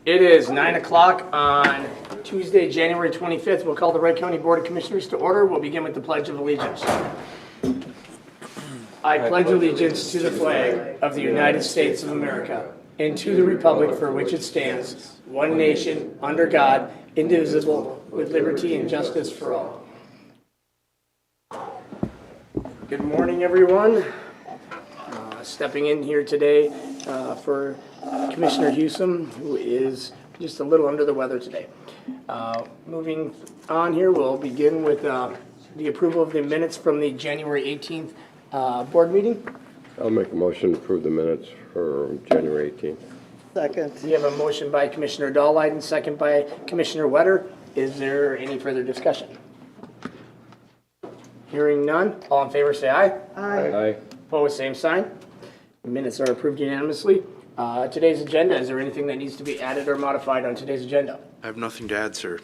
It is 9 o'clock on Tuesday, January 25th. We'll call the Wright County Board of Commissioners to order. We'll begin with the Pledge of Allegiance. I pledge allegiance to the flag of the United States of America and to the republic for which it stands, one nation, under God, indivisible, with liberty and justice for all. Good morning, everyone. Stepping in here today for Commissioner Hewsome, who is just a little under the weather today. Moving on here, we'll begin with the approval of the minutes from the January 18th board meeting. I'll make a motion to approve the minutes for January 18th. Second. We have a motion by Commissioner Dahlheiden, second by Commissioner Wetter. Is there any further discussion? Hearing none, all in favor say aye. Aye. Opposed, same sign. The minutes are approved unanimously. Today's agenda, is there anything that needs to be added or modified on today's agenda? I have nothing to add, sir.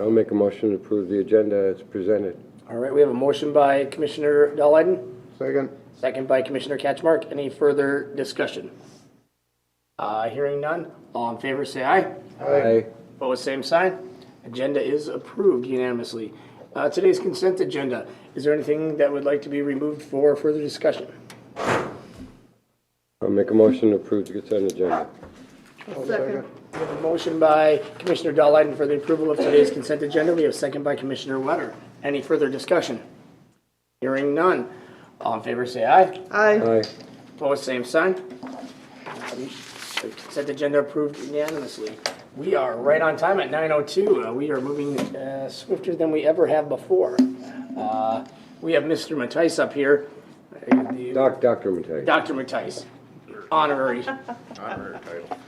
I'll make a motion to approve the agenda as presented. All right, we have a motion by Commissioner Dahlheiden, Second. second by Commissioner Catchmark. Any further discussion? Hearing none, all in favor say aye. Aye. Opposed, same sign. Agenda is approved unanimously. Today's consent agenda, is there anything that would like to be removed for further discussion? I'll make a motion to approve the consent agenda. Second. We have a motion by Commissioner Dahlheiden for the approval of today's consent agenda. We have a second by Commissioner Wetter. Any further discussion? Hearing none. All in favor say aye. Aye. Aye. Opposed, same sign. The consent agenda approved unanimously. We are right on time at 9:02. We are moving swifter than we ever have before. We have Mr. Mattice up here. Dr. Matei. Dr. Mattice, honorary. Honorary title.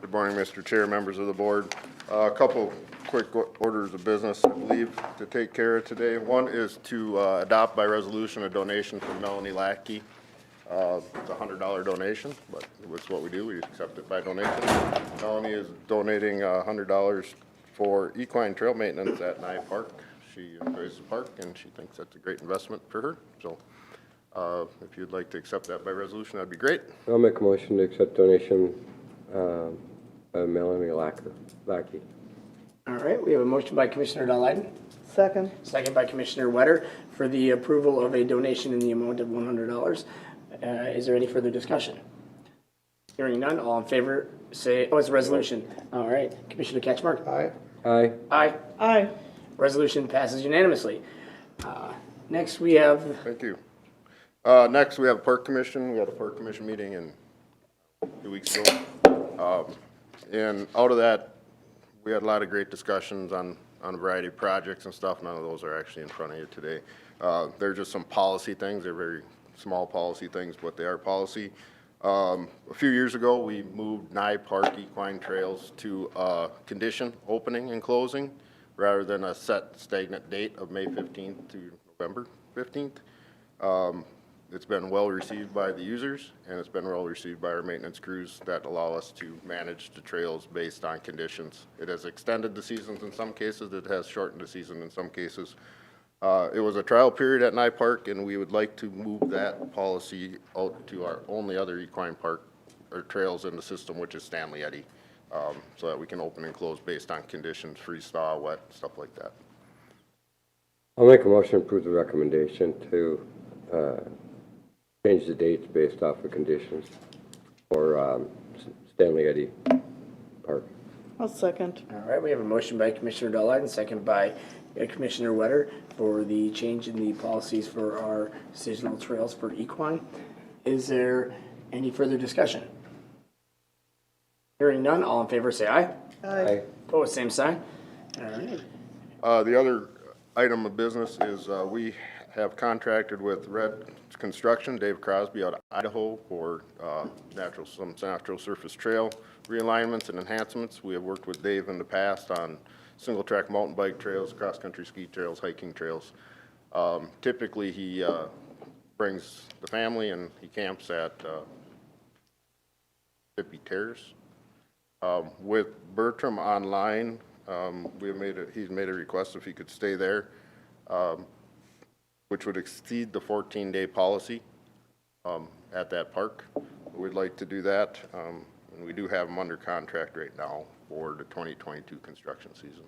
Good morning, Mr. Chair, members of the board. A couple quick orders of business, I believe, to take care of today. One is to adopt by resolution a donation from Melanie Lackey. It's a $100 donation, but it's what we do. We accept it by donation. Melanie is donating $100 for equine trail maintenance at Nye Park. She enjoys the park, and she thinks that's a great investment for her. So if you'd like to accept that by resolution, that'd be great. I'll make a motion to accept donation by Melanie Lackey. All right, we have a motion by Commissioner Dahlheiden, Second. second by Commissioner Wetter for the approval of a donation in the amount of $100. Is there any further discussion? Hearing none, all in favor say, oh, it's a resolution. All right, Commissioner Catchmark? Aye. Aye. Aye. Aye. Resolution passes unanimously. Next, we have, Thank you. Next, we have a park commission. We had a park commission meeting in 2 weeks ago. And out of that, we had a lot of great discussions on a variety of projects and stuff. None of those are actually in front of you today. They're just some policy things. They're very small policy things, but they are policy. A few years ago, we moved Nye Park Equine Trails to condition opening and closing rather than a set stagnant date of May 15th to November 15th. It's been well received by the users, and it's been well received by our maintenance crews that allow us to manage the trails based on conditions. It has extended the seasons in some cases. It has shortened the season in some cases. It was a trial period at Nye Park, and we would like to move that policy out to our only other equine park or trails in the system, which is Stanley Eddy, so that we can open and close based on conditions, freeze thaw, wet, stuff like that. I'll make a motion to approve the recommendation to change the dates based off of conditions for Stanley Eddy Park. I'll second. all right, we have a motion by Commissioner Dahlheiden, second by Commissioner Wetter for the change in the policies for our seasonal trails for equine. Is there any further discussion? Hearing none, all in favor say aye. Aye. Opposed, same sign. All right. The other item of business is we have contracted with Red Construction, Dave Crosby out of Idaho for some natural surface trail realignments and enhancements. We have worked with Dave in the past on single track mountain bike trails, cross country ski trails, hiking trails. Typically he brings the family and he camps at Pippi Terrace. With Bertram online, he's made a request if he could stay there, which would exceed the 14-day policy at that park. We'd like to do that. And we do have them under contract right now for the 2022 construction season.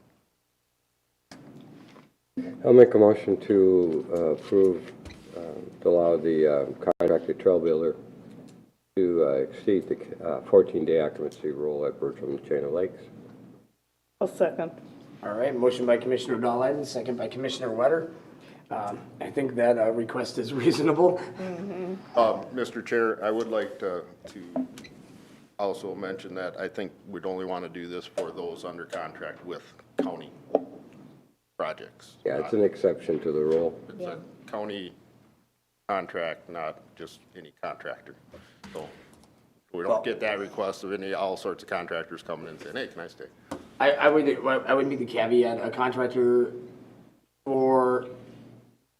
I'll make a motion to approve, to allow the contracted trail builder to exceed the 14-day occupancy rule at Bertram and Chain of Lakes. I'll second. All right, motion by Commissioner Dahlheim, second by Commissioner Wetter. I think that request is reasonable. Mr. Chair, I would like to also mention that I think we'd only want to do this for those under contract with county projects. Yeah, it's an exception to the rule. It's a county contract, not just any contractor. So we don't get that request of all sorts of contractors coming in and saying, hey, can I stay? I would need the caveat, a contractor for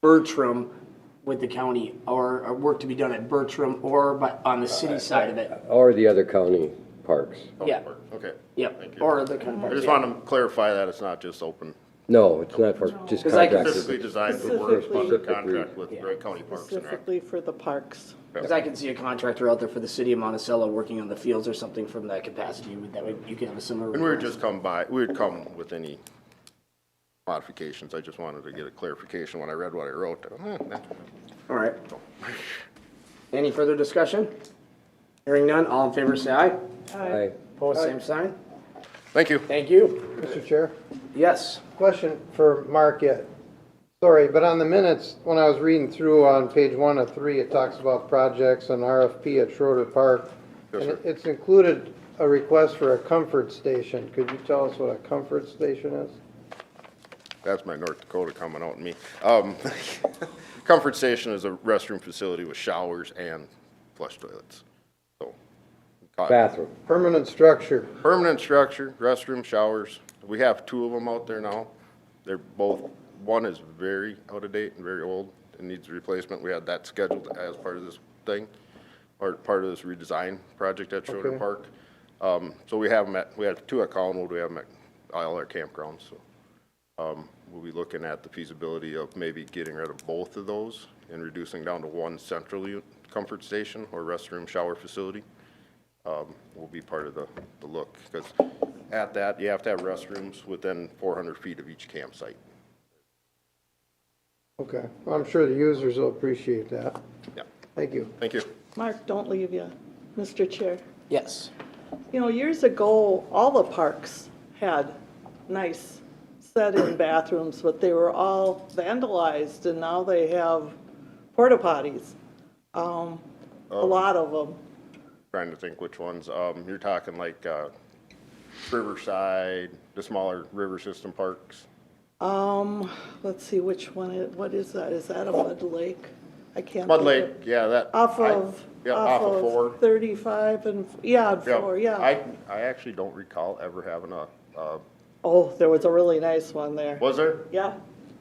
Bertram with the county, or work to be done at Bertram or on the city side of it. Or the other county parks. Yeah. Okay. Yep, Thank you. or the I contractor. just want to clarify that it's not just open, No, it's not for just 'Cause I can contractors. specifically designed to work Specifically- under contract with Yeah. Wright County Parks and Rec. Specifically for the parks. Because I can see a contractor out there for the city of Monticello working on the fields or something from that capacity, that way you can have a similar. And we would just come with any modifications. I just wanted to get a clarification when I read what I wrote. All right. Any further discussion? Hearing none, all in favor say aye. Aye. Opposed, same sign. Thank you. Thank you. Mr. Chair, Yes. question for Mark yet. Sorry, but on the minutes, when I was reading through on page 1 of 3, it talks about projects and RFP at Schroeder Park. Yes, And sir. it's included a request for a comfort station. Could you tell us what a comfort station is? That's my North Dakota coming out in me. Comfort Station is a restroom facility with showers and flush toilets. So, Bathroom. Permanent structure. permanent structure, restroom, showers. We have 2 of them out there now. They're both, one is very out of date and very old and needs a replacement. We had that scheduled as part of this thing, or part of this redesign project at Schroeder Okay. Park. So we have them we have 2 at Collinwood, we have them at all our campgrounds, so. We'll be looking at the feasibility of maybe getting rid of both of those and reducing down to one central comfort station or restroom shower facility. Will be part of the look, because at that, you have to have restrooms within 400 feet of each campsite. Okay, well, I'm sure the users will appreciate that. Yeah, Thank you. thank you. Mark, don't leave you, Mr. Chair. Yes. You know, years ago, all the parks had nice set-in bathrooms, but they were all vandalized, and now they have porta potties. A lot of them. Trying to think which ones. You're talking like Riverside, the smaller river system parks. Let's see, which one, what is that? Is that a Mud Lake? I can't. Mud think Lake, of- yeah, that. Off of, Yeah, off of 4. 35 and, yeah, 4, yeah. I actually don't recall ever having Oh, there was a really nice one there. was there? Yeah,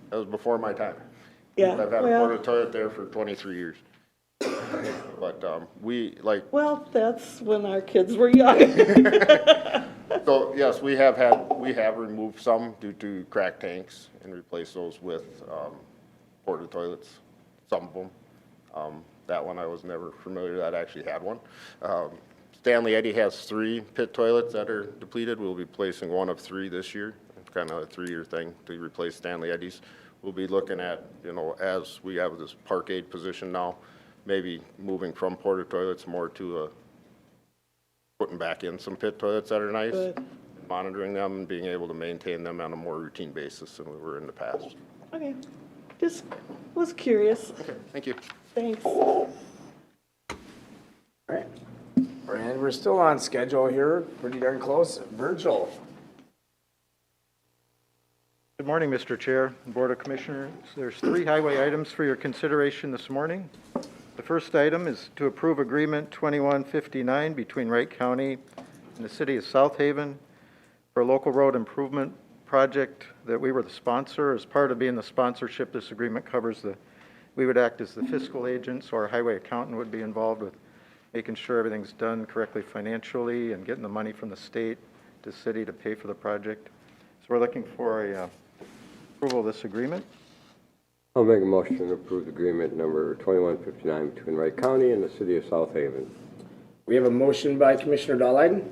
That was before my time. yeah. I've had a Well, porta toilet there for 23 years. But we, like, well, that's when our kids were young. so yes, we have removed some due to cracked tanks and replaced those with porta toilets, some of them. That one I was never familiar that actually had one. Stanley Eddy has 3 pit toilets that are depleted. We'll be placing one of 3 this year. It's kind of a 3-year thing to replace Stanley Eddy's. We'll be looking at, as we have this park aid position now, maybe moving from porta toilets more to putting back in some pit toilets that are nice, Good. monitoring them and being able to maintain them on a more routine basis than we were in the past. Okay, just was curious. Okay, thank you. Thanks. All right. And we're still on schedule here, pretty darn close. Virgil. Good morning, Mr. Chair and Board of Commissioners. There's 3 highway items for your consideration this morning. The first item is to approve Agreement 2159 between Wright County and the City of South Haven for a local road improvement project that we were the sponsor. As part of being the sponsorship, this agreement covers we would act as the fiscal agent, so our highway accountant would be involved with making sure everything's done correctly financially and getting the money from the state to the city to pay for the project. So we're looking for a approval of this agreement. I'll make a motion to approve agreement number 2159 between Wright County and the City of South Haven. We have a motion by Commissioner Dahlheim,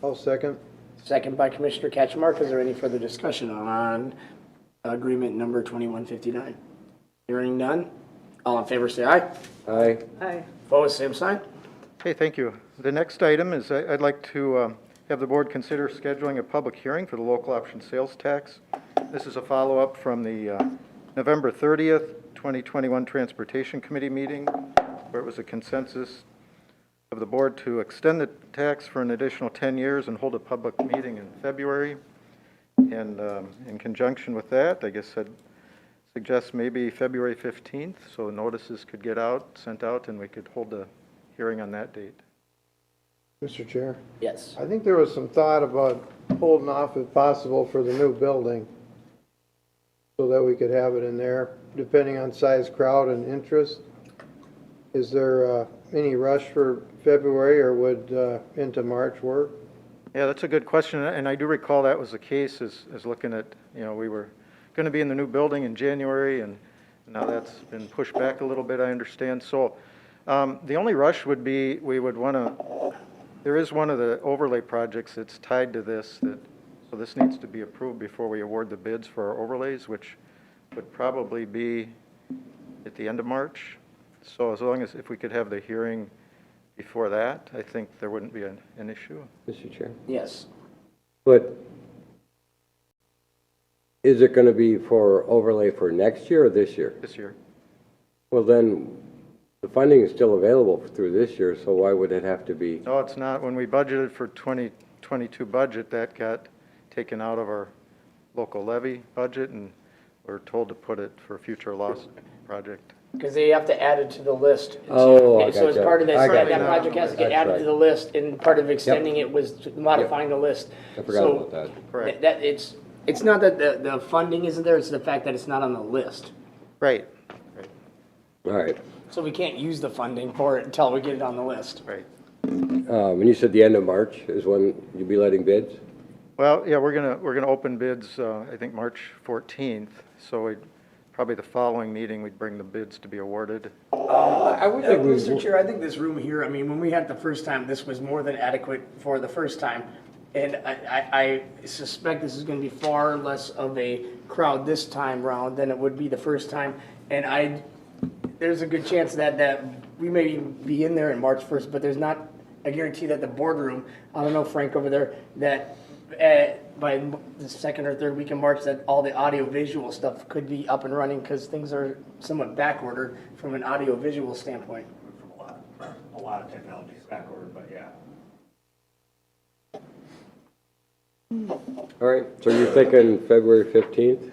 I'll second. second by Commissioner Catchmark. Is there any further discussion on agreement number 2159? Hearing none. All in favor, say aye. Aye. Aye. Opposed, same sign. Okay, thank you. The next item is I'd like to have the board consider scheduling a public hearing for the local option sales tax. This is a follow-up from the November 30th, 2021 Transportation Committee meeting, where it was a consensus of the board to extend the tax for an additional 10 years and hold a public meeting in February. And in conjunction with that, I guess I'd suggest maybe February 15th, so notices could get sent out, and we could hold a hearing on that date. Mr. Chair, Yes. I think there was some thought about holding off if possible for the new building so that we could have it in there, depending on size, crowd, and interest. Is there any rush for February, or would into March work? Yeah, that's a good question, and I do recall that was the case, as looking at, we were going to be in the new building in January, and now that's been pushed back a little bit, I understand. So the only rush would be, we would want to, there is one of the overlay projects that's tied to this, so this needs to be approved before we award the bids for our overlays, which would probably be at the end of March. So as long as, if we could have the hearing before that, I think there wouldn't be an issue. Mr. Chair. Yes. But is it going to be for overlay for next year or this year? This year. Well, then, the funding is still available through this year, so why would it have to be? No, it's not. When we budgeted for 2022 budget, that got taken out of our local levy budget, and we're told to put it for a future loss project. Because they have to add it to the list. Oh, I So as gotcha. part of this, I that gotcha. project has to get That's added right. to the list, and part of extending it was modifying the list. I forgot So about that. Correct. that it's not that the funding isn't there, it's the fact that it's not on the list. Right, All right. So we can't use the funding for it until we get it on the list. right. When you said the end of March is when you'll be letting bids? Well, yeah, we're gonna open bids, I think March 14th, so probably the following meeting, we'd bring the bids to be awarded. I would think, Mr. Chair, I think this room here, I mean, when we had it the first time, this was more than adequate for the first time. And I suspect this is gonna be far less of a crowd this time round than it would be the first time. And there's a good chance that we may be in there in March 1st, but there's not a guarantee that the boardroom, I don't know, Frank over there, that by the second or third week in March, that all the audio-visual stuff could be up and running, because things are somewhat backordered from an audio-visual standpoint. From a lot of technologies backward, but yeah. All right, so you're thinking February 15th? Is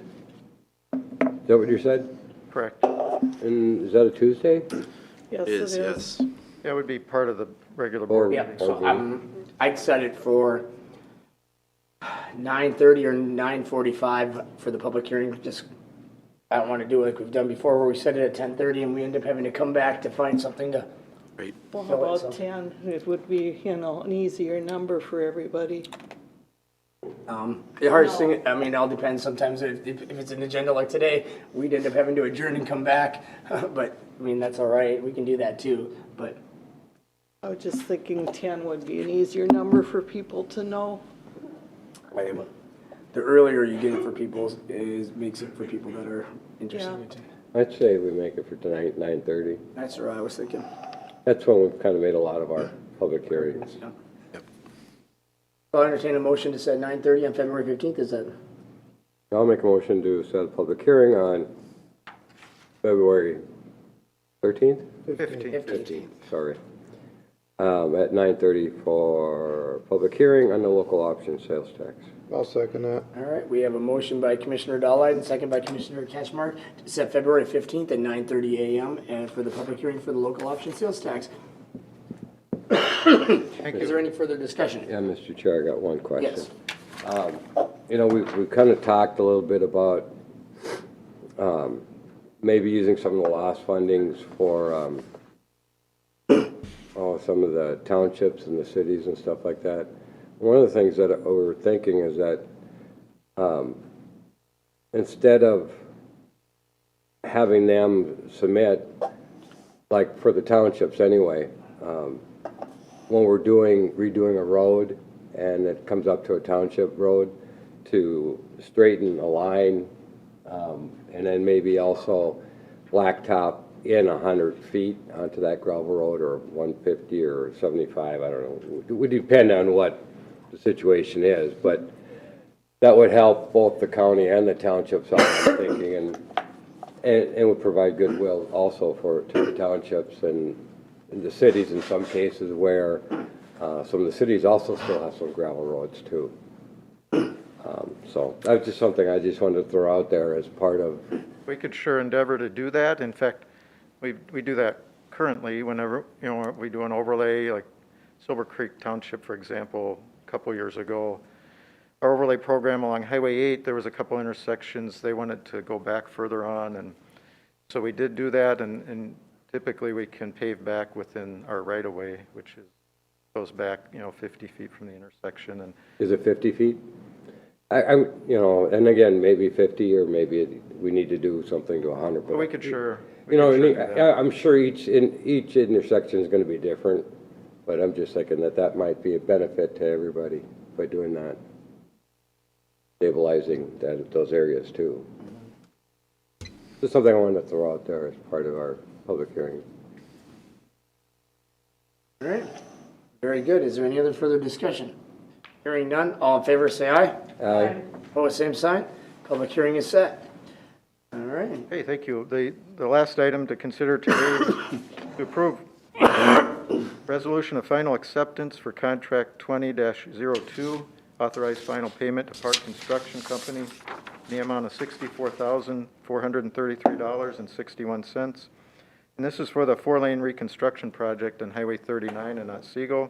that what you said? Correct. And is that a Tuesday? Yes, it is. Yes. That would be part of the regular board Or- Yeah, meeting. so I'd set it for 9:30 or 9:45 for the public hearing. Just, I don't want to do it like we've done before, where we set it at 10:30 and we end up having to come back to find something to. Well, how Fill it, about so. 10? It would be, an easier number for everybody. The hardest thing, I mean, it all depends. Sometimes if it's an agenda like today, we'd end up having to adjourn and come back. But, I mean, that's all right. We can do that too. But I was just thinking 10 would be an easier number for people to know. the earlier you get it for people makes it for people that are interested in it. I'd say we make it for tonight, 9:30. That's what I was thinking. That's when we've kind of made a lot of our public hearings. Yeah. So I'll entertain a motion to set 9:30 on February 15th. Is that? I'll make a motion to set a public hearing on February 13th? 15th. Sorry. At 9:30 for public hearing on the local option sales tax. I'll second that. All right, we have a motion by Commissioner Dahlheim and second by Commissioner Cashmark to set February 15th at 9:30 a.m. and for the public hearing for the local option sales tax. Is there any further discussion? Yeah, Mr. Chair, I got one question. Yes. We've kind of talked a little bit about maybe using some of the lost fundings for some of the townships and the cities and stuff like that. One of the things that we're thinking is that instead of having them submit, like for the townships anyway, when we're redoing a road and it comes up to a township road, to straighten a line, and then maybe also blacktop in 100 feet onto that gravel road, or 150 or 75, I don't know. It would depend on what the situation is, but that would help both the county and the townships, I'm thinking, and would provide goodwill also to the townships and the cities in some cases, where some of the cities also still have some gravel roads too. So that's just something I just wanted to throw out there as part of. We could sure endeavor to do that. In fact, we do that currently whenever, we do an overlay, like Silver Creek Township, for example, a couple years ago. Our overlay program along Highway 8, there was a couple intersections they wanted to go back further on, and so we did do that, and typically we can pave back within our right-of-way, which goes back, 50 feet from the intersection. And Is it 50 feet? I'm, and again, maybe 50, or maybe we need to do something to 100. But we could sure. I'm sure each intersection is going to be different, but I'm just thinking that might be a benefit to everybody by doing that, stabilizing those areas too. Just something I wanted to throw out there as part of our public hearing. All right, very good. Is there any other further discussion? Hearing none, all in favor say aye. Aye. Opposed, same sign. Public hearing is set. All right. Hey, thank you. The last item to consider today is to approve resolution of final acceptance for contract 20-02, authorized final payment to Park Construction Company in the amount of $64,433.61. And this is for the 4-lane reconstruction project on Highway 39 in Otsego.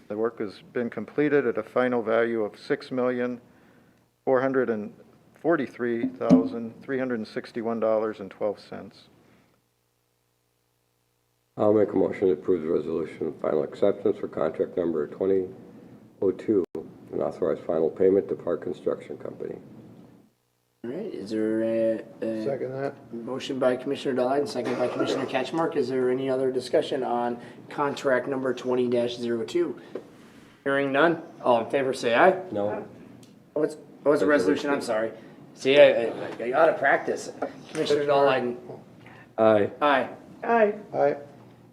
The work has been completed at a final value of $6,443,361.12. I'll make a motion to approve the resolution of final acceptance for contract number 2002 and authorize final payment to Park Construction Company. All right, is there a Second that. motion by Commissioner Dodd and second by Commissioner Catchmark? Is there any other discussion on contract number 20-02? Hearing none, all in favor say aye. No? Oh, it's a resolution, I'm sorry. See, I got to practice. Commissioner Dodd, Aye. aye. Aye. Aye.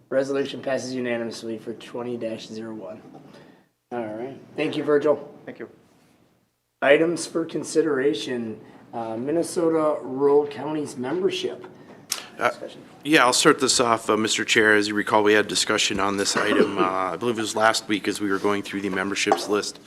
Resolution passes unanimously for 20-01. All right, thank you, Virgil. Thank you. Items for consideration, Minnesota Rural Counties membership. Discussion. Yeah, I'll start this off, Mr. Chair. As you recall, we had discussion on this item, I believe it was last week as we were going through the memberships list,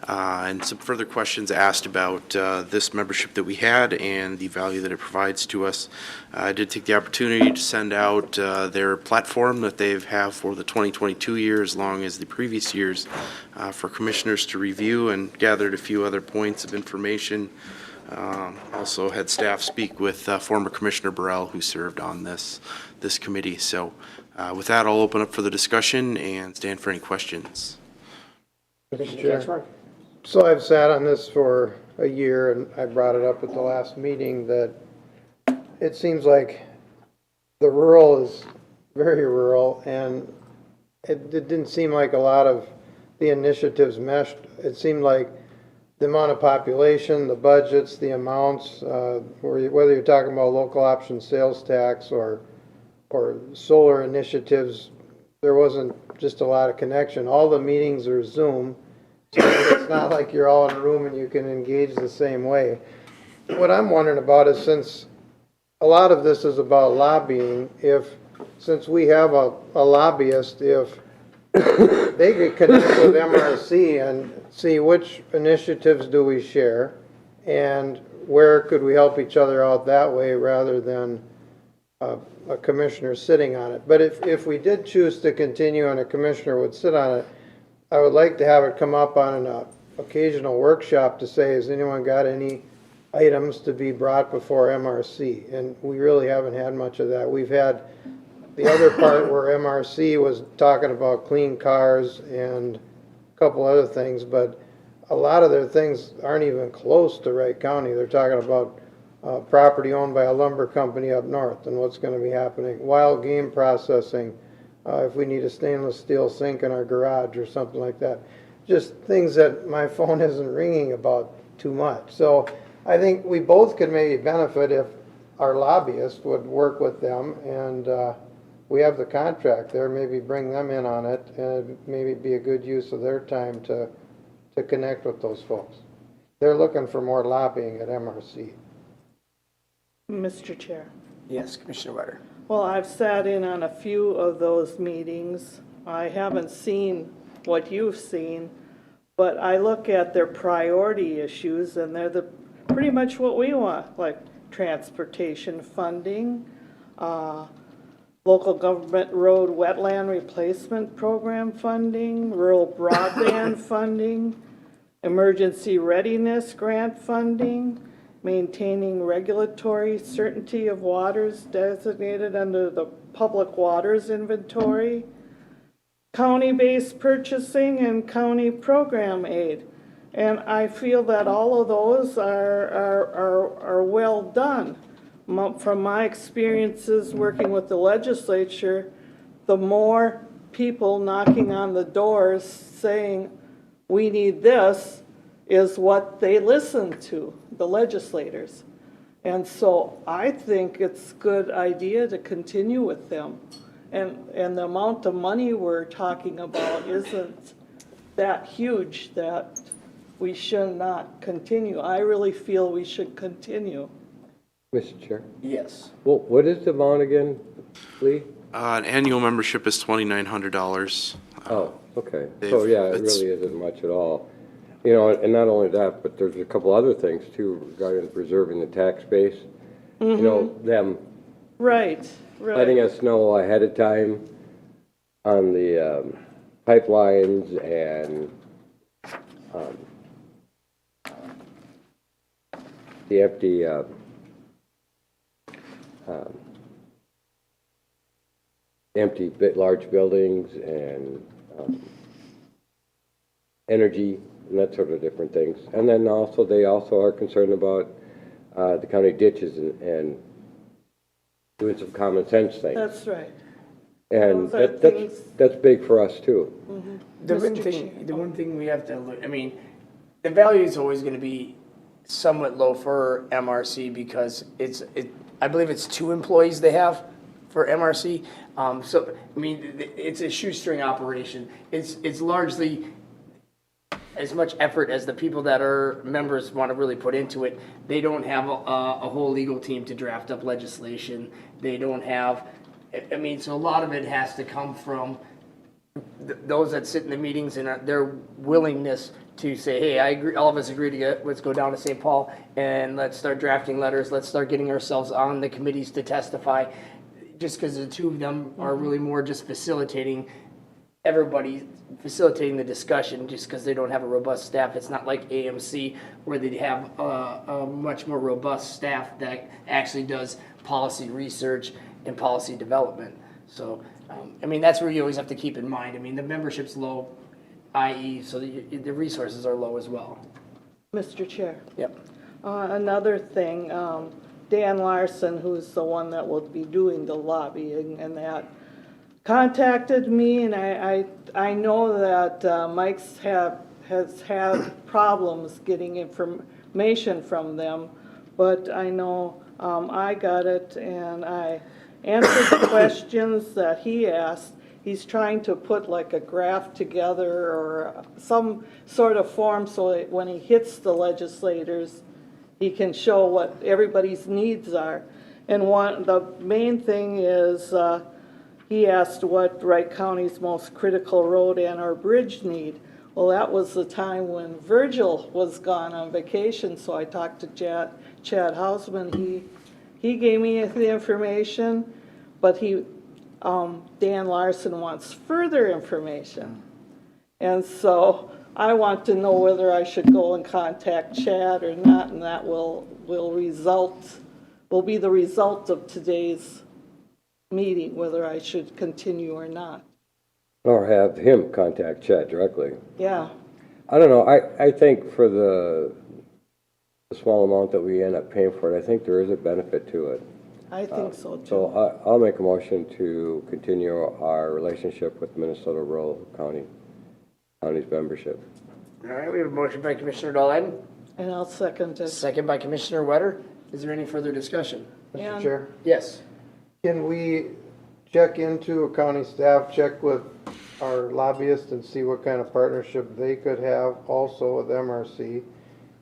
and some further questions asked about this membership that we had and the value that it provides to us. I did take the opportunity to send out their platform that they have for the 2022 year, as long as the previous years, for commissioners to review, and gathered a few other points of information. Also had staff speak with former Commissioner Burrell, who served on this committee. So with that, I'll open up for the discussion and stand for any questions. Commissioner Chair. Catchmark? So I've sat on this for a year, and I brought it up at the last meeting that it seems like the rural is very rural, and it didn't seem like a lot of the initiatives meshed. It seemed like the amount of population, the budgets, the amounts, whether you're talking about local option sales tax or solar initiatives, there wasn't just a lot of connection. All the meetings are Zoom, so it's not like you're all in a room and you can engage the same way. What I'm wondering about is, since a lot of this is about lobbying, since we have a lobbyist, if they could connect with MRC and see which initiatives do we share and where could we help each other out that way, rather than a commissioner sitting on it. But if we did choose to continue and a commissioner would sit on it, I would like to have it come up on an occasional workshop to say, has anyone got any items to be brought before MRC? And we really haven't had much of that. We've had the other part where MRC was talking about clean cars and a couple other things, but a lot of their things aren't even close to Wright County. They're talking about property owned by a lumber company up north and what's going to be happening, wild game processing, if we need a stainless steel sink in our garage or something like that. Just things that my phone isn't ringing about too much. So I think we both could maybe benefit if our lobbyist would work with them, and we have the contract there, maybe bring them in on it, and maybe be a good use of their time to connect with those folks. They're looking for more lobbying at MRC. Mr. Chair. Yes, Commissioner Wright. Well, I've sat in on a few of those meetings. I haven't seen what you've seen, but I look at their priority issues, and they're pretty much what we want, like transportation funding, local government road wetland replacement program funding, rural broadband funding, emergency readiness grant funding, maintaining regulatory certainty of waters designated under the public waters inventory, county-based purchasing, and county program aid. And I feel that all of those are well done. From my experiences working with the legislature, the more people knocking on the doors saying, we need this, is what they listen to, the legislators. And so I think it's a good idea to continue with them. And the amount of money we're talking about isn't that huge that we should not continue. I really feel we should continue. Mr. Chair? Yes. Well, what is the amount again, Lee? An annual membership is $2,900. Oh, okay. So, yeah, it it's- really isn't much at all. You know, and not only that, but there's a couple other things too regarding preserving the tax base. You know, them Right, letting right. us know ahead of time on the pipelines and the empty large buildings and energy and that sort of different things. And then also, they also are concerned about the county ditches and doing some common sense things. That's right. And Those are that's big for us too. The one thing we have to look, I mean, the value is always gonna be somewhat low for MRC because I believe it's 2 employees they have for MRC. So, I mean, it's a shoestring operation. It's largely as much effort as the people that are members want to really put into it. They don't have a whole legal team to draft up legislation. They don't have, I mean, so a lot of it has to come from those that sit in the meetings and their willingness to say, hey, I agree, all of us agree to let's go down to St. Paul and let's start drafting letters. Let's start getting ourselves on the committees to testify. Just because the 2 of them are really more just facilitating the discussion just because they don't have a robust staff. It's not like AMC where they have a much more robust staff that actually does policy research and policy development. So, I mean, that's where you always have to keep in mind. I mean, the membership's low, i.e., so the resources are low as well. Mr. Chair. Yep. Another thing, Dan Larson, who's the one that will be doing the lobbying and that, contacted me, and I know that Mike's has had problems getting information from them, but I know I got it, and I answered the questions that he asked. He's trying to put like a graph together or some sort of form so that when he hits the legislators, he can show what everybody's needs are. And the main thing is, he asked what Wright County's most critical road and or bridge need. Well, that was the time when Virgil was gone on vacation, so I talked to Chad Hausman. He gave me the information, but Dan Larson wants further information. And so I want to know whether I should go and contact Chad or not, and that will be the result of today's meeting, whether I should continue or not. Or have him contact Chad directly. Yeah, I don't know, I think for the small amount that we end up paying for it, I think there is a benefit to it. I think so too. So I'll make a motion to continue our relationship with Minnesota Rural County's membership. All right, we have a motion by Commissioner Dahlheim, And I'll second it. second by Commissioner Wetter. Is there any further discussion? Mr. And- Chair, Yes. can we check into county staff, check with our lobbyists and see what kind of partnership they could have also with MRC?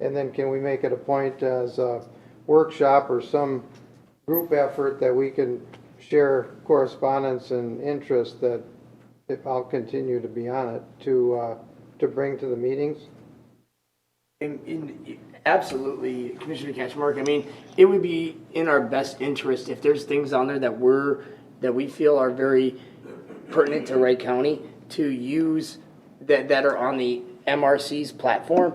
And then can we make it a point as a workshop or some group effort that we can share correspondence and interest that, if I'll continue to be on it, to bring to the meetings? Absolutely, Commissioner Catchmark. I mean, it would be in our best interest if there's things on there that we feel are very pertinent to Wright County to use that are on the MRC's platform.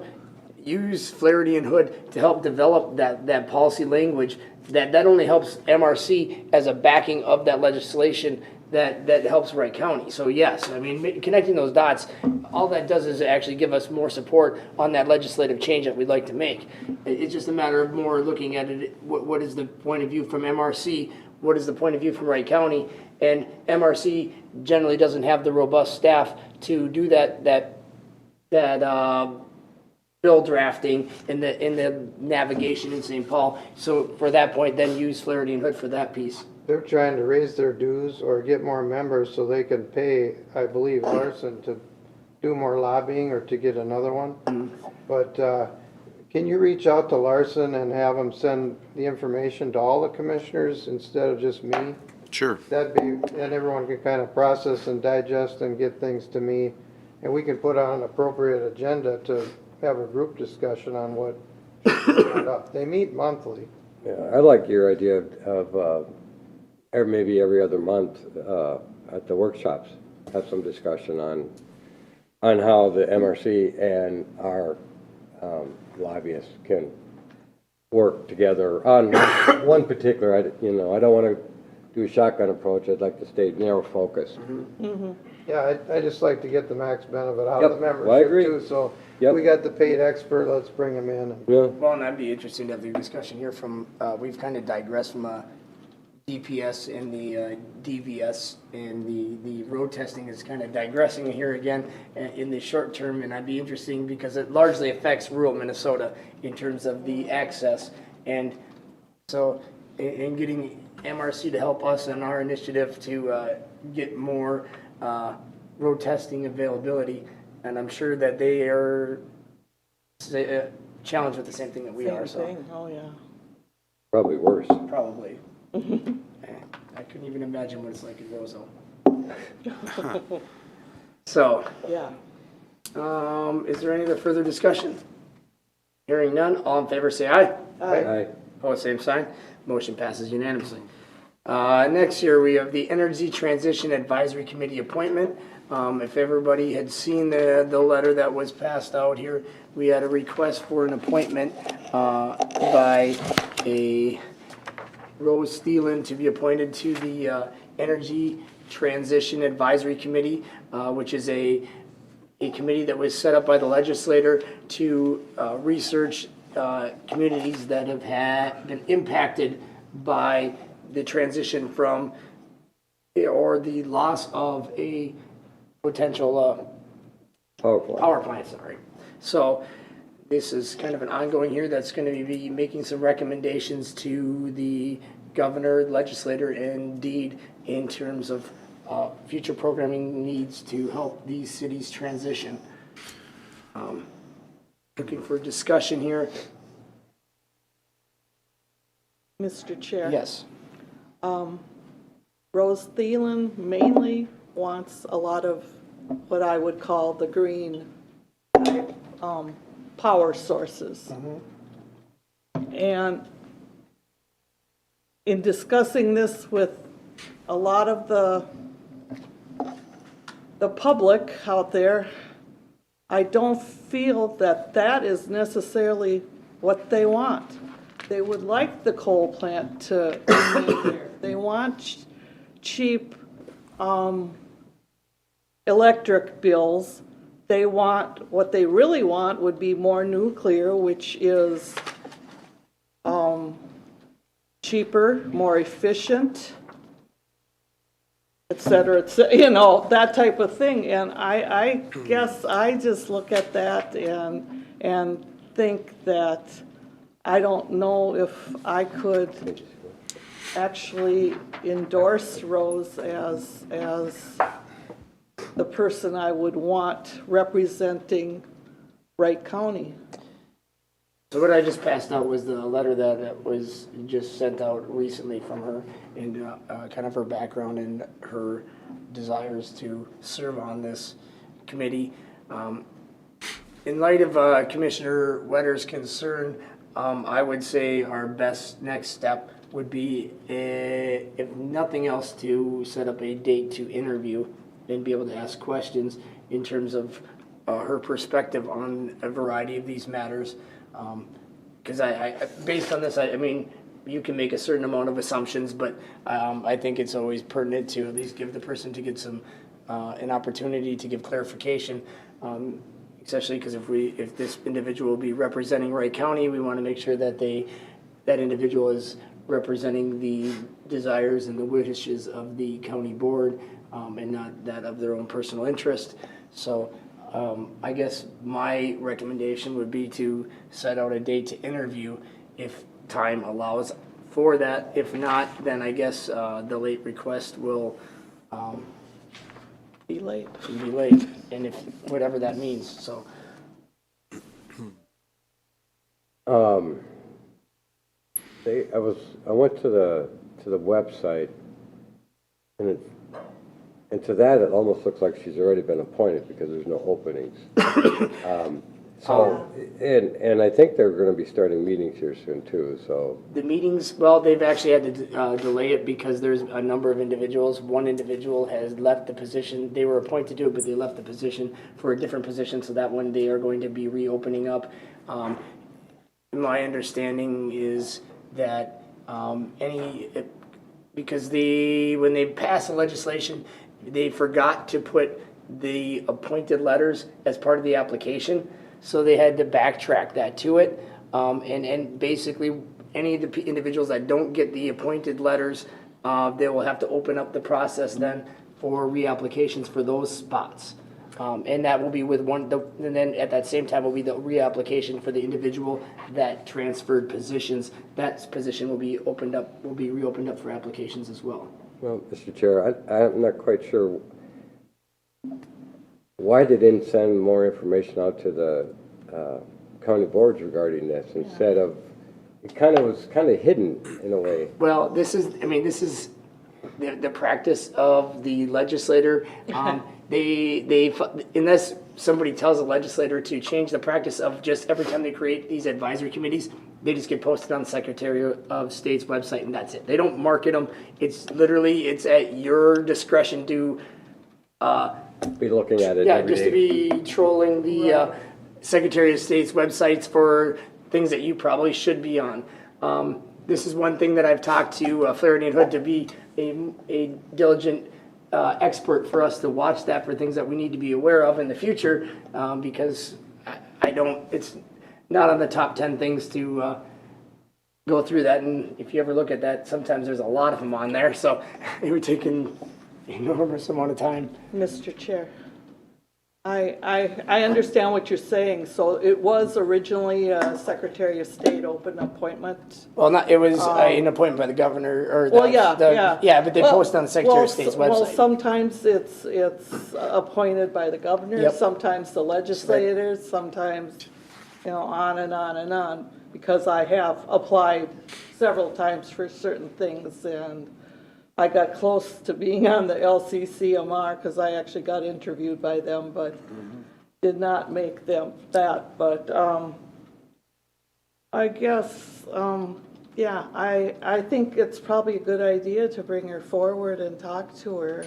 Use Flaherty and Hood to help develop that policy language that only helps MRC as a backing of that legislation that helps Wright County. So yes, I mean, connecting those dots, all that does is actually give us more support on that legislative change that we'd like to make. It's just a matter of more looking at it, what is the point of view from MRC, what is the point of view from Wright County, and MRC generally doesn't have the robust staff to do that bill drafting in the navigation in St. Paul. So for that point, then use Flaherty and Hood for that piece. They're trying to raise their dues or get more members so they can pay, I believe, Larson to do more lobbying or to get another one. But can you reach out to Larson and have him send the information to all the commissioners instead of just me? Sure. That'd be, and everyone can kind of process and digest and get things to me. And we can put on an appropriate agenda to have a group discussion on what should be up. They meet monthly. Yeah, I like your idea of or maybe every other month at the workshops, have some discussion on how the MRC and our lobbyists can work together on one particular, I don't want to do a shotgun approach. I'd like to stay narrow focused. Yeah, I just like to get the max benefit out Yep, of the well, I membership agree. too, so Yep. we got the paid expert, let's bring him in. Yeah, Well, and that'd be interesting to have the discussion here from, we've kind of digressed from DPS and the DVS, and the road testing is kind of digressing here again in the short term, and I'd be interesting because it largely affects rural Minnesota in terms of the access. And so in getting MRC to help us in our initiative to get more road testing availability, and I'm sure that they are challenged with the same thing that we are, Same so thing, oh yeah. probably worse. probably. I couldn't even imagine what it's like in Roseville. So, Yeah. is there any other further discussion? Hearing none, all in favor say aye. Aye. Opposed, same sign. Motion passes unanimously. Next here, we have the Energy Transition Advisory Committee appointment. If everybody had seen the letter that was passed out here, we had a request for an appointment by a Rose Thielen to be appointed to the Energy Transition Advisory Committee, which is a committee that was set up by the legislator to research communities that have been impacted by the transition from or the loss of a potential power plant, sorry. So this is kind of an ongoing here that's going to be making some recommendations to the governor, legislator, and indeed in terms of future programming needs to help these cities transition. Looking for discussion here. Mr. Chair. Yes. Rose Thielen mainly wants a lot of what I would call the green type, power sources. And in discussing this with a lot of the public out there, I don't feel that that is necessarily what they want. They would like the coal plant to remain there. They want cheap electric bills. They want, what they really want would be more nuclear, which is cheaper, more efficient, et cetera, you know, that type of thing. And I guess I just look at that and think that I don't know if I could actually endorse Rose as the person I would want representing Wright County. So what I just passed out was the letter that was just sent out recently from her, and kind of her background and her desires to serve on this committee. In light of Commissioner Wetter's concern, I would say our best next step would be, if nothing else, to set up a date to interview and be able to ask questions in terms of her perspective on a variety of these matters. Because I based on this, I mean, you can make a certain amount of assumptions, but I think it's always pertinent to at least give the person to get some an opportunity to give clarification, especially because if this individual will be representing Wright County, we want to make sure that that individual is representing the desires and the wishes of the county board, and not that of their own personal interest. So I guess my recommendation would be to set out a date to interview if time allows for that. If not, then I guess the late request will Be late. be late, and if whatever that means. So I went to the website, and to that, it almost looks like she's already been appointed because there's no openings. And I think they're gonna be starting meetings here soon too, so. the meetings, well, they've actually had to delay it because there's a number of individuals. One individual has left the position. They were appointed to it, but they left the position for a different position, so that one they are going to be reopening up. My understanding is that because when they passed the legislation, they forgot to put the appointed letters as part of the application, so they had to backtrack that to it. And basically, any of the individuals that don't get the appointed letters, they will have to open up the process then for reapplications for those spots. And that will be with and then at that same time will be the reapplication for the individual that transferred positions. That position will be reopened up for applications as well. Well, Mr. Chair, I'm not quite sure why they didn't send more information out to the county boards regarding this instead of, it was kind of hidden in a way. Well, this is the practice of the legislator. They unless somebody tells a legislator to change the practice of just every time they create these advisory committees, they just get posted on the Secretary of State's website and that's it. They don't market them. It's at your discretion to Be looking at it yeah, every just to day. be trolling the Secretary of State's websites for things that you probably should be on. This is one thing that I've talked to Flaherty and Hood to be a diligent expert for us to watch that for things that we need to be aware of in the future, because it's not on the top 10 things to go through that. And if you ever look at that, sometimes there's a lot of them on there, so it would take an enormous amount of time. Mr. Chair, I understand what you're saying. So it was originally a Secretary of State open appointment. Well, it was an appointment by the governor or Well, yeah. Yeah, but they post on the Secretary of State's website. Well, sometimes it's appointed by the governor, Yep. sometimes the legislators, sometimes, on and on and on. Because I have applied several times for certain things, and I got close to being on the LCCMR because I actually got interviewed by them, but did not make them that. But I guess, I think it's probably a good idea to bring her forward and talk to her.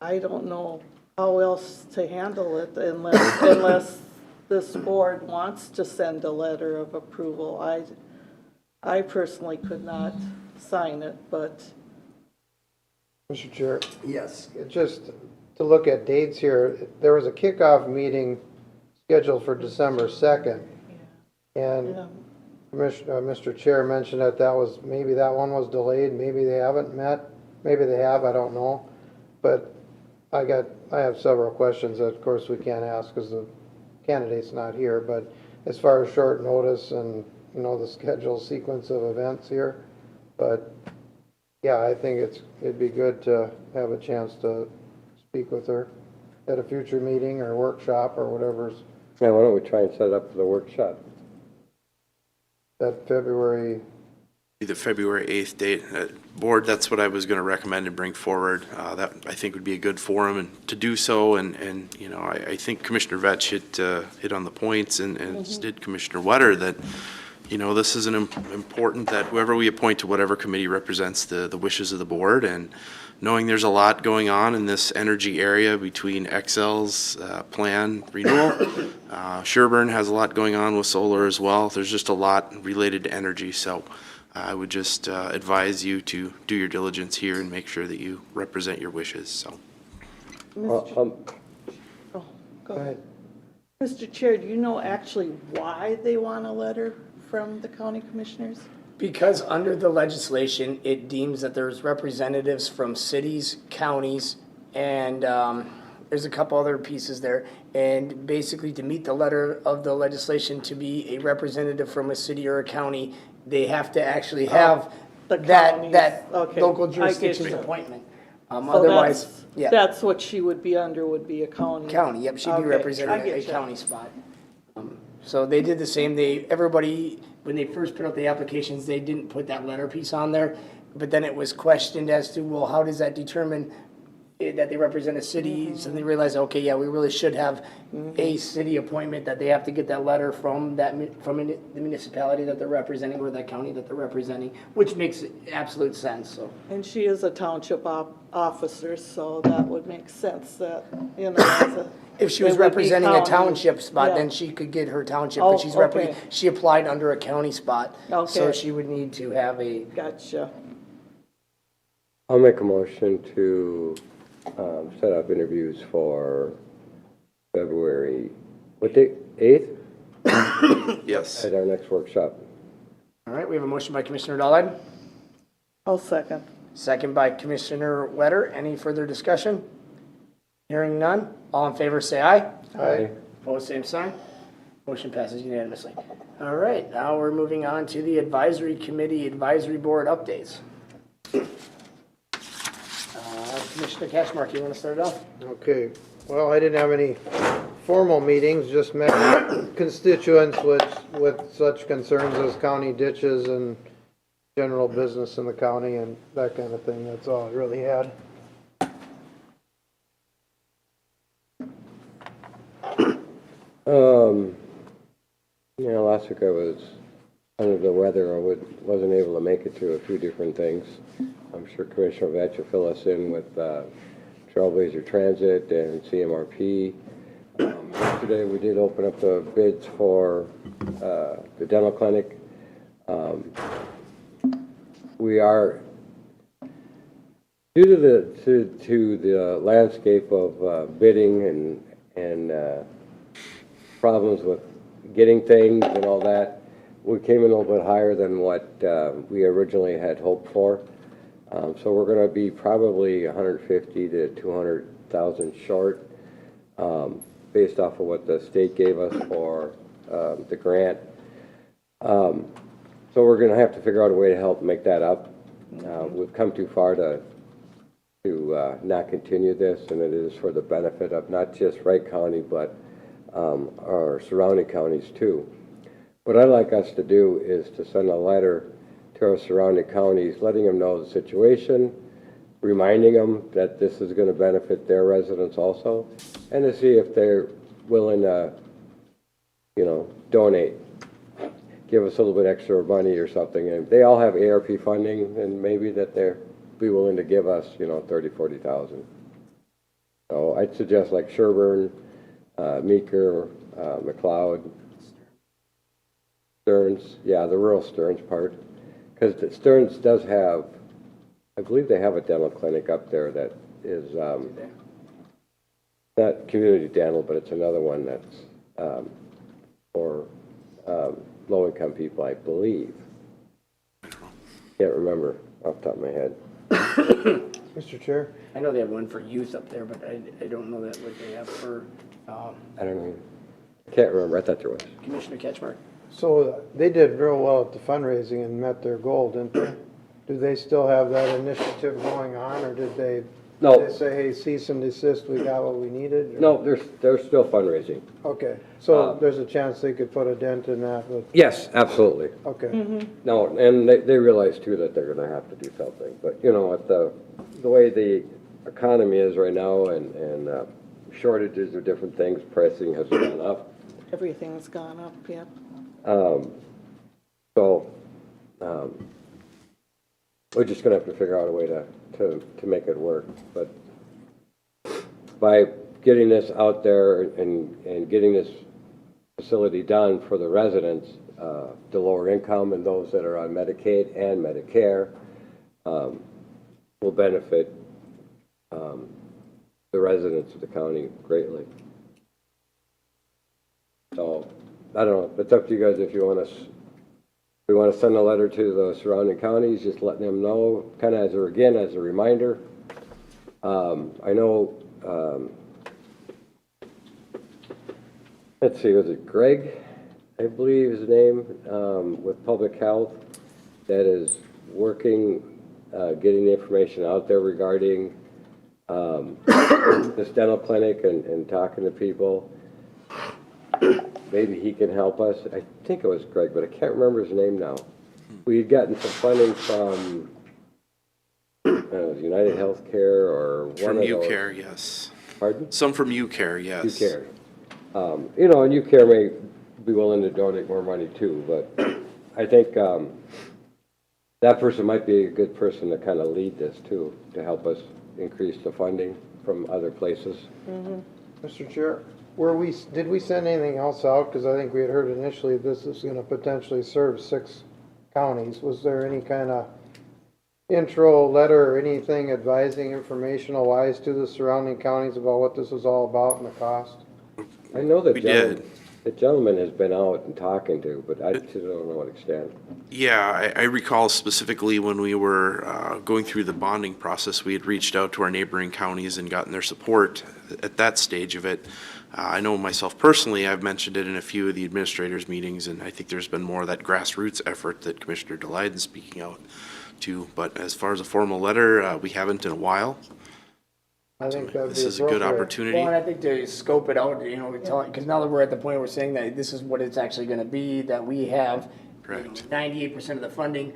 I don't know how else to handle it unless this board wants to send a letter of approval. I personally could not sign it, but. Mr. Chair, Yes. just to look at dates here, there was a kickoff meeting scheduled for December 2nd. And Yeah. Mr. Chair mentioned that maybe that one was delayed, maybe they haven't met, maybe they have, I don't know. But I have several questions that of course we can't ask because the candidate's not here, but as far as short notice and, the schedule sequence of events here. But yeah, I think it'd be good to have a chance to speak with her at a future meeting or workshop or whatever's Yeah, why don't we try and set it up for the workshop? that February. The February 8th date. Board, that's what I was going to recommend and bring forward. That, I think, would be a good forum and to do so. And I think Commissioner Vetch hit on the points, and as did Commissioner Wetter, that, this is important that whoever we appoint to whatever committee represents the wishes of the board. And knowing there's a lot going on in this energy area between Xcel's plan renewal. Sherburne has a lot going on with solar as well. There's just a lot related to energy. So I would just advise you to do your diligence here and make sure that you represent your wishes, so. Oh, go ahead. Mr. Chair, do you know actually why they want a letter from the county commissioners? Because under the legislation, it deems that there's representatives from cities, counties, and there's a couple other pieces there. And basically, to meet the letter of the legislation to be a representative from a city or a county, they have to actually have The that counties, okay, local I get jurisdiction's you. appointment. So Otherwise, yeah, That's what she would be under, would be a county. county, yep, she'd be Okay, I representing get a you. county spot. So they did the same, everybody, when they first put out the applications, they didn't put that letter piece on there. But then it was questioned as to, well, how does that determine that they represent a city? So they realized, okay, yeah, we really should have a city appointment, that they have to get that letter from the municipality that they're representing or that county that they're representing, which makes absolute sense, so. And she is a township officer, so that would make sense that, as a. If she was it would be representing a county. township spot, Yeah. then she could get her township, Oh, but she's okay. she applied under a county spot. So Okay. she would need to have a, Gotcha. I'll make a motion to set up interviews for February, what date, 8th? Yes. At our next workshop. all right, we have a motion by Commissioner Dodd, I'll second. second by Commissioner Wetter. Any further discussion? Hearing none, all in favor say aye. Aye. Opposed, same sign. Motion passes unanimously. All right, now we're moving on to the advisory committee, advisory board updates. Commissioner Cashmark, you want to start it off? Okay, well, I didn't have any formal meetings, just met constituents with such concerns as county ditches and general business in the county and that kind of thing. That's all I really had. Last week I was under the weather. I wasn't able to make it to a few different things. I'm sure Commissioner Vetch will fill us in with Trailblazer Transit and CMRP. Yesterday we did open up the bids for the dental clinic. We are, due to the landscape of bidding and problems with getting things and all that, we came in a little bit higher than what we originally had hoped for. So we're going to be probably 150 to 200,000 short, based off of what the state gave us for the grant. So we're going to have to figure out a way to help make that up. We've come too far to not continue this, and it is for the benefit of not just Wright County, but our surrounding counties too. What I'd like us to do is to send a letter to our surrounding counties, letting them know the situation, reminding them that this is going to benefit their residents also, and to see if they're willing to, donate, give us a little bit extra money or something. And they all have ARP funding, and maybe that they're be willing to give us, 30, 40,000. So I'd suggest like Sherburne, Meeker, McLeod, Stearns, yeah, the rural Stearns part. Because Stearns does have, I believe they have a dental clinic up there that is, not community dental, but it's another one that's for low-income people, I believe. Can't remember off the top of my head. Mr. Chair? I know they have one for youth up there, but I don't know that what they have for I don't know. Can't remember. I thought there was. Commissioner Ketchmark. So they did real well at the fundraising and met their goal, didn't they? Do they still have that initiative going on, or did they? No. Did they say, hey, cease and desist, we got what we needed? or- No, they're still fundraising. Okay, so there's a chance they could put a dent in that, but, Yes, absolutely. okay. No, and they realize too that they're gonna have to do something. But, you know, with the way the economy is right now and shortages of different things, pricing has gone up. Everything's gone up, yeah. So, we're just gonna have to figure out a way to make it work. But by getting this out there and getting this facility done for the residents, the lower income and those that are on Medicaid and Medicare, will benefit, the residents of the county greatly. So, I don't know, it's up to you guys if you want us, we want to send a letter to the surrounding counties, just letting them know, kind of as a reminder. I know, let's see, was it Greg, I believe his name, with Public Health, that is working, getting the information out there regarding this dental clinic and talking to people. Maybe he can help us. I think it was Greg, but I can't remember his name now. We had gotten some funding from United Healthcare or one From of those. UCare, yes. Pardon? Some from UCare, yes. UCare. You know, and UCare may be willing to donate more money too, but I think that person might be a good person to kind of lead this too, to help us increase the funding from other places. Mr. Chair, did we send anything else out? Because I think we had heard initially this is gonna potentially serve 6 counties. Was there any kind of intro letter or anything advising informational wise to the surrounding counties about what this was all about and the cost? I know that We did. the gentleman has been out and talking to, but I just don't know what extent. Yeah, I recall specifically when we were going through the bonding process, we had reached out to our neighboring counties and gotten their support at that stage of it. I know myself personally, I've mentioned it in a few of the administrators' meetings, and I think there's been more of that grassroots effort that Commissioner Delyden's speaking out to. But as far as a formal letter, we haven't in a while. I think that'd be This is a good appropriate. opportunity. Well, and I think to scope it out, you know, because now that we're at the point where we're saying that this is what it's actually going to be, that we have Correct. 98% of the funding,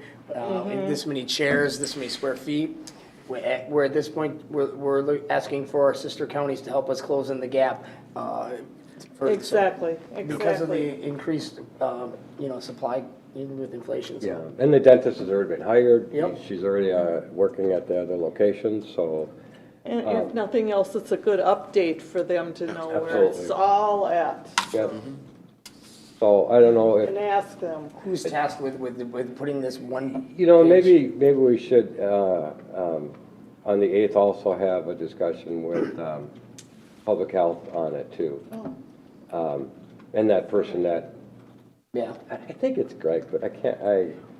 this many chairs, this many square feet. We're at this point, we're asking for our sister counties to help us close in the gap. Exactly, Because of exactly. the increased, you know, supply even with inflation. So. Yeah, and the dentist has already been hired. Yep. She's already working at the other locations, so. And if nothing else, it's a good update for them to know where it's Absolutely. all at Yep. So I don't know if, and ask them. Who's tasked with putting this one? you know, page? maybe we should, on the 8th also have a discussion with Public Health on it too. And that person that, Yeah. I think it's Greg, but I can't,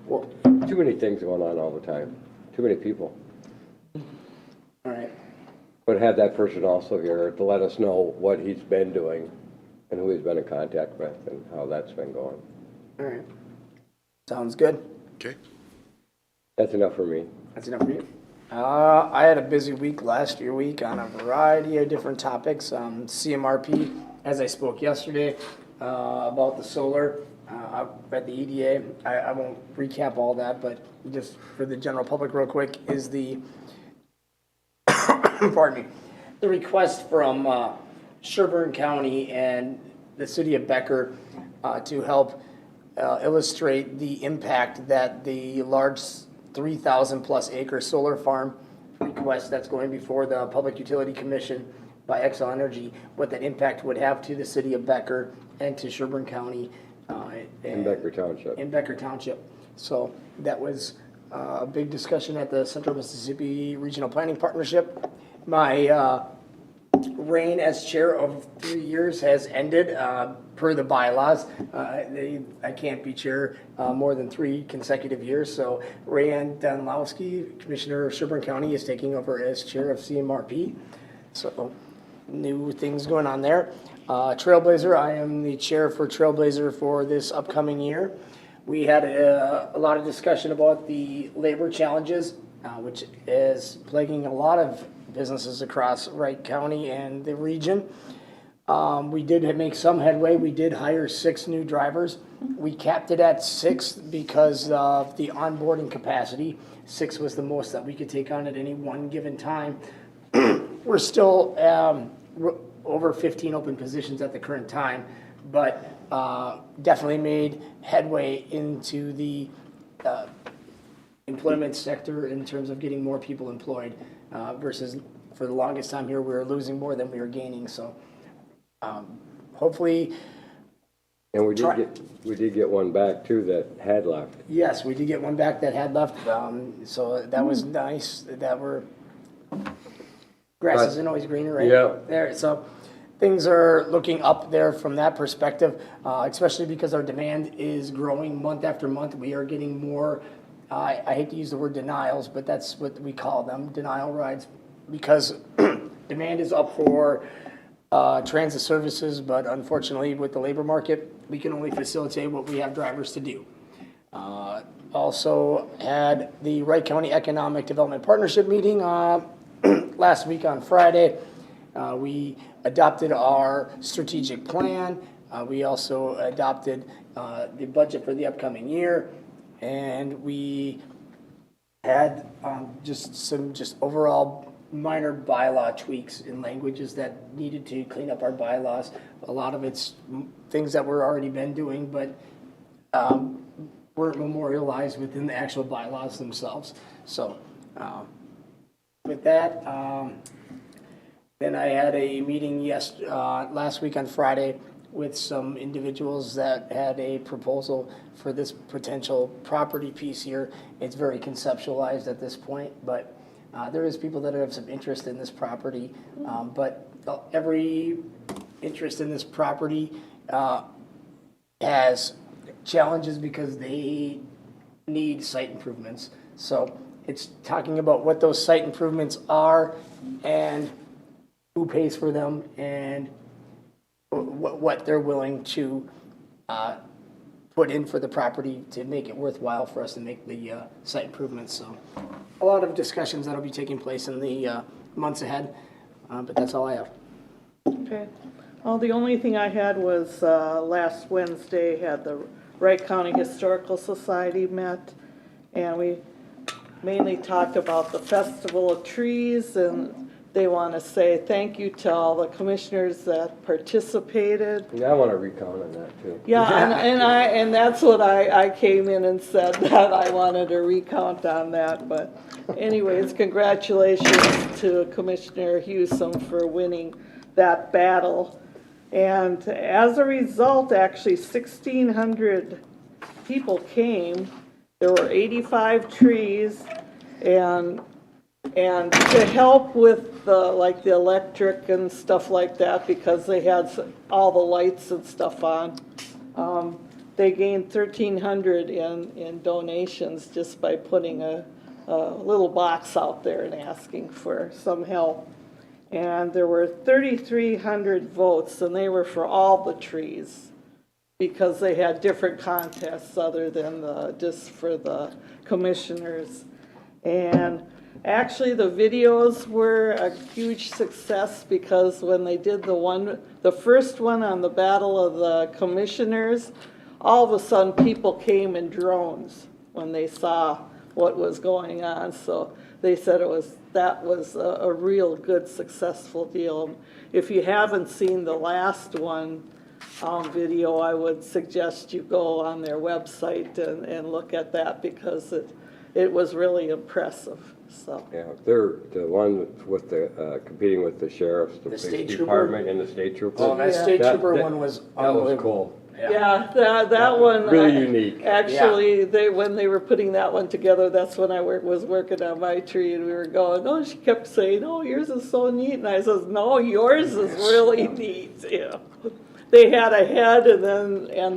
Well, too many things going on all the time, too many people. all right. But have that person also here to let us know what he's been doing and who he's been in contact with and how that's been going. All right. Sounds good. Okay. That's enough for me. That's enough for you. I had a busy week last week on a variety of different topics. CMRP, as I spoke yesterday about the solar at the EDA. I won't recap all that, but just for the general public real quick is the, pardon me, the request from Sherburne County and the city of Becker to help illustrate the impact that the large 3,000 plus acre solar farm request that's going before the Public Utility Commission by Xcel Energy, what that impact would have to the city of Becker and to Sherburne County. In Becker Township. In Becker Township. So that was a big discussion at the Central Mississippi Regional Planning Partnership. My reign as chair of 3 years has ended per the bylaws. I can't be chair more than 3 consecutive years. So Rayanne Donlowski, Commissioner of Sherburne County, is taking over as chair of CMRP. So new things going on there. Trailblazer, I am the chair for Trailblazer for this upcoming year. We had a lot of discussion about the labor challenges, which is plaguing a lot of businesses across Wright County and the region. We did make some headway. We did hire 6 new drivers. We capped it at 6 because of the onboarding capacity. 6 was the most that we could take on at any one given time. We're still over 15 open positions at the current time, but definitely made headway into the employment sector in terms of getting more people employed versus for the longest time here, we were losing more than we were gaining. So hopefully. And we did get one back too that had left. Yes, we did get one back that had left. So that was nice that grass isn't always greener, right? Yeah. There, so things are looking up there from that perspective, especially because our demand is growing month after month. We are getting more, I hate to use the word denials, but that's what we call them, denial rides, because demand is up for transit services, but unfortunately with the labor market, we can only facilitate what we have drivers to do. Also had the Wright County Economic Development Partnership meeting last week on Friday. We adopted our strategic plan. We also adopted the budget for the upcoming year. And we had just some overall minor bylaw tweaks in languages that needed to clean up our bylaws. A lot of it's things that we're already been doing, but weren't memorialized within the actual bylaws themselves. So with that, then I had a meeting last week on Friday with some individuals that had a proposal for this potential property piece here. It's very conceptualized at this point, but there is people that have some interest in this property. But every interest in this property has challenges because they need site improvements. So it's talking about what those site improvements are and who pays for them and what they're willing to put in for the property to make it worthwhile for us to make the site improvements. So a lot of discussions that'll be taking place in the months ahead, but that's all I have. Okay. Well, the only thing I had was last Wednesday had the Wright County Historical Society met, and we mainly talked about the Festival of Trees, and they want to say thank you to all the commissioners that participated. Yeah, I want to recount on that too. Yeah, and that's what I came in and said, that I wanted to recount on that. But anyways, congratulations to Commissioner Hewsome for winning that battle. And as a result, actually 1,600 people came. There were 85 trees, and to help with the electric and stuff like that, because they had all the lights and stuff on, they gained 1,300 in donations just by putting a little box out there and asking for some help. And there were 3,300 votes, and they were for all the trees, because they had different contests other than just for the commissioners. And actually, the videos were a huge success, because when they did the first one on the Battle of the Commissioners, all of a sudden people came in drones when they saw what was going on. So they said that was a real good, successful deal. If you haven't seen the last one video, I would suggest you go on their website and look at that, because it was really impressive. So. Yeah, they're the one with the competing with the sheriffs, the police state department, trooper. and the state trooper. Oh, that state trooper one was that was unbelievable. cool. Yeah, that one. Really unique. Actually, when they were putting that one together, that's when I was working on my tree, and we were going, oh, she kept saying, oh, yours is so neat, and I says, no, yours is really neat, yeah. They had a head, and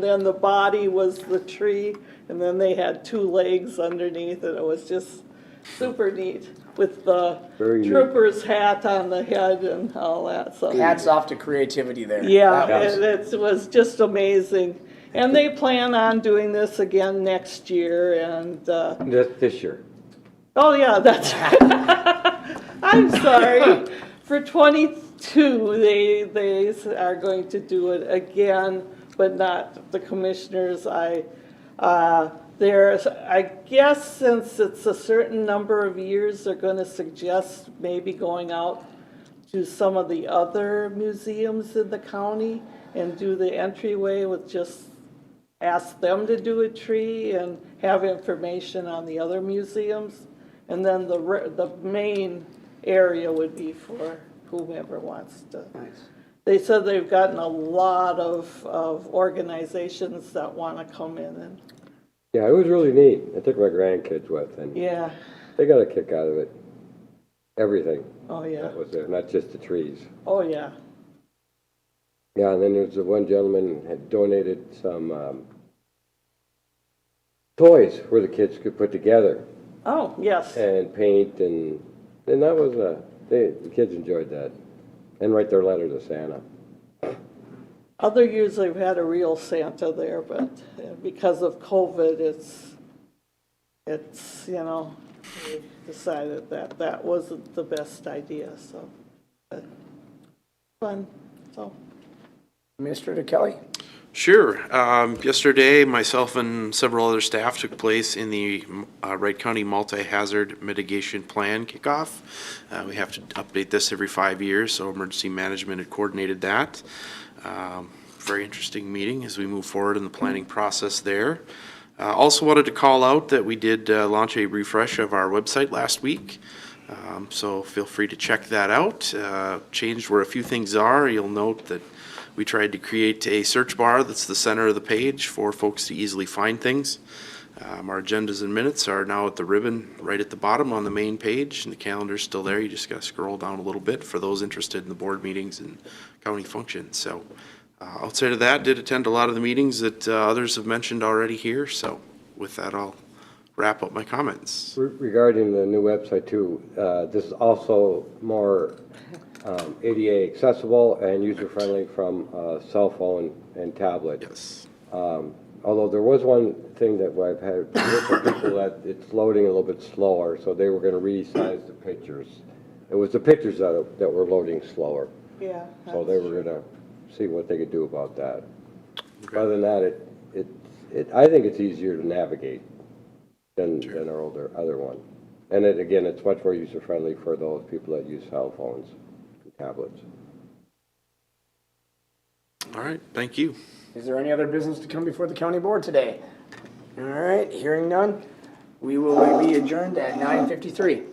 then the body was the tree, and then they had two legs underneath, and it was just super neat, with the Very neat. trooper's hat on the head and all that, so. Hats off to creativity there. Yeah, That was- it was just amazing. And they plan on doing this again next year, and, This year. oh yeah, that's, I'm sorry. For 22, they are going to do it again, but not the commissioners. I guess since it's a certain number of years, they're gonna suggest maybe going out to some of the other museums in the county and do the entryway with just ask them to do a tree and have information on the other museums. And then the main area would be for whomever wants to. Nice. They said they've gotten a lot of organizations that want to come in and, Yeah, it was really neat. I took my grandkids with, and yeah, they got a kick out of it. Everything oh yeah, that was there, not just the trees. oh yeah. Yeah, and then there's the one gentleman had donated some toys where the kids could put together Oh, yes, and paint, and that was the kids enjoyed that, and write their letter to Santa. other years they've had a real Santa there, but because of COVID, it's, you know, we decided that wasn't the best idea, so. But fun, so. Mr. Kelly? Sure. Yesterday, myself and several other staff took place in the Wright County Multi-Hazard Mitigation Plan Kickoff. We have to update this every 5 years, so Emergency Management had coordinated that. Very interesting meeting as we move forward in the planning process there. Also wanted to call out that we did launch a refresh of our website last week. So feel free to check that out. Changed where a few things are. You'll note that we tried to create a search bar that's the center of the page for folks to easily find things. Our agendas and minutes are now at the ribbon right at the bottom on the main page, and the calendar's still there. You just got to scroll down a little bit for those interested in the board meetings and county functions. So outside of that, did attend a lot of the meetings that others have mentioned already here. So with that, I'll wrap up my comments. Regarding the new website too, this is also more ADA accessible and user-friendly from cell phone and tablet. Yes. Although there was one thing that I've had with people that it's loading a little bit slower, so they were going to resize the pictures. It was the pictures that were loading slower, Yeah. so they were going to see what they could do about that. Okay. Other than that, I think it's easier to navigate than our other one. And again, it's much more user-friendly for those people that use cell phones and tablets. All right. Thank you. Is there any other business to come before the county board today? All right, hearing none, we will be adjourned at 9:53.